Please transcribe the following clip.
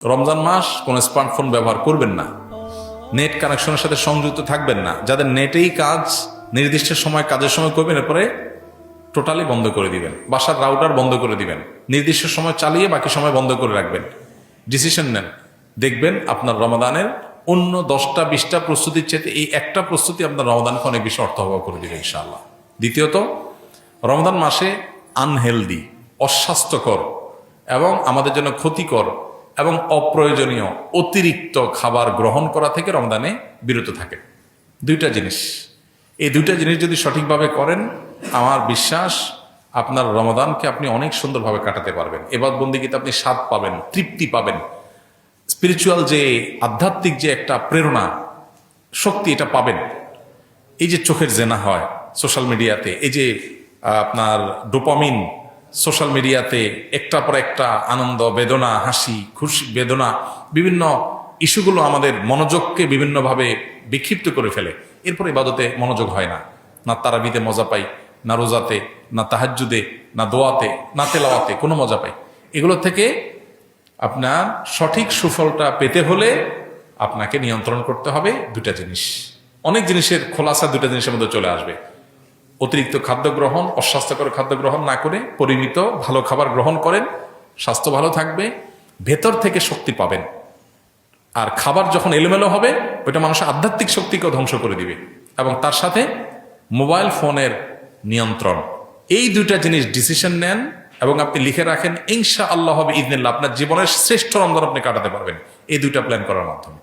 রমজান মাস কোনো স্মার্টফোন ব্যবহার করবেন না, নেট কানেকশনের সাথে সংযুক্ত থাকবেন না। যাদের নেটেই কাজ, নির্দিষ্ট সময় কাজের সময় করবেন, এরপরে টোটালি বন্ধ করে দিবেন। বাসার রাউটার বন্ধ করে দিবেন, নির্দিষ্ট সময় চালিয়ে বাকি সময় বন্ধ করে রাখবেন। ডিসিশন নেন, দেখবেন আপনার রমাদানের অন্য 10টা 20টা প্রস্তুতির চেয়ে এই একটা প্রস্তুতি আপনার রমাদানকে অনেক বেশি অর্থবহ করে দিবে ইনশাআল্লাহ। দ্বিতীয়ত, রমাদান মাসে আনহেলদি, অস্বাস্থ্যকর এবং আমাদের জন্য ক্ষতিকর এবং অপ্রয়োজনীয় অতিরিক্ত খাবার গ্রহণ করা থেকে রমজানে বিরত থাকে। দুইটা জিনিস, এই দুইটা জিনিস যদি সঠিকভাবে করেন, আমার বিশ্বাস আপনার রমাদানকে আপনি অনেক সুন্দরভাবে কাটাতে পারবেন। এবাদত বন্দেগীতে আপনি স্বাদ পাবেন, তৃপ্তি পাবেন, স্পিরিচুয়াল যে আধ্যাত্মিক যে একটা প্রেরণা, শক্তি, এটা পাবেন। এই যে চোখের জেনা হয় সোশ্যাল মিডিয়াতে, এই যে আপনার ডোপামিন সোশ্যাল মিডিয়াতে একটার পর একটা আনন্দ, বেদনা, হাসি, খুশি, বেদনা, বিভিন্ন ইস্যুগুলো আমাদের মনোযোগকে বিভিন্নভাবে বিক্ষিপ্ত করে ফেলে। এরপর ইবাদতে মনোযোগ হয় না, না তারাবিতে মজা পাই, না রোজাতে, না তাহাজ্জুদে, না দোয়াতে, না তেলাওয়াতে কোনো মজা পাই। এগুলো থেকে আপনার সঠিক সুফলটা পেতে হলে আপনাকে নিয়ন্ত্রণ করতে হবে দুটা জিনিস। অনেক জিনিসের খোলাসা দুটা জিনিসের মধ্যে চলে আসবে। অতিরিক্ত খাদ্য গ্রহণ, অস্বাস্থ্যকর খাদ্য গ্রহণ না করে পরিমিত ভালো খাবার গ্রহণ করেন, স্বাস্থ্য ভালো থাকবে, ভেতর থেকে শক্তি পাবেন। আর খাবার যখন এলোমেলো হবে, ওইটা মানুষের আধ্যাত্মিক শক্তিকেও ধ্বংস করে দিবে। এবং তার সাথে মোবাইল ফোনের নিয়ন্ত্রণ, এই দুইটা জিনিস ডিসিশন নেন এবং আপনি লিখে রাখেন, ইনশাআল্লাহ হবে ইদনিল্লাহ আপনার জীবনের শ্রেষ্ঠ রমজান আপনি কাটাতে পারবেন এই দুইটা প্ল্যান করার মাধ্যমে।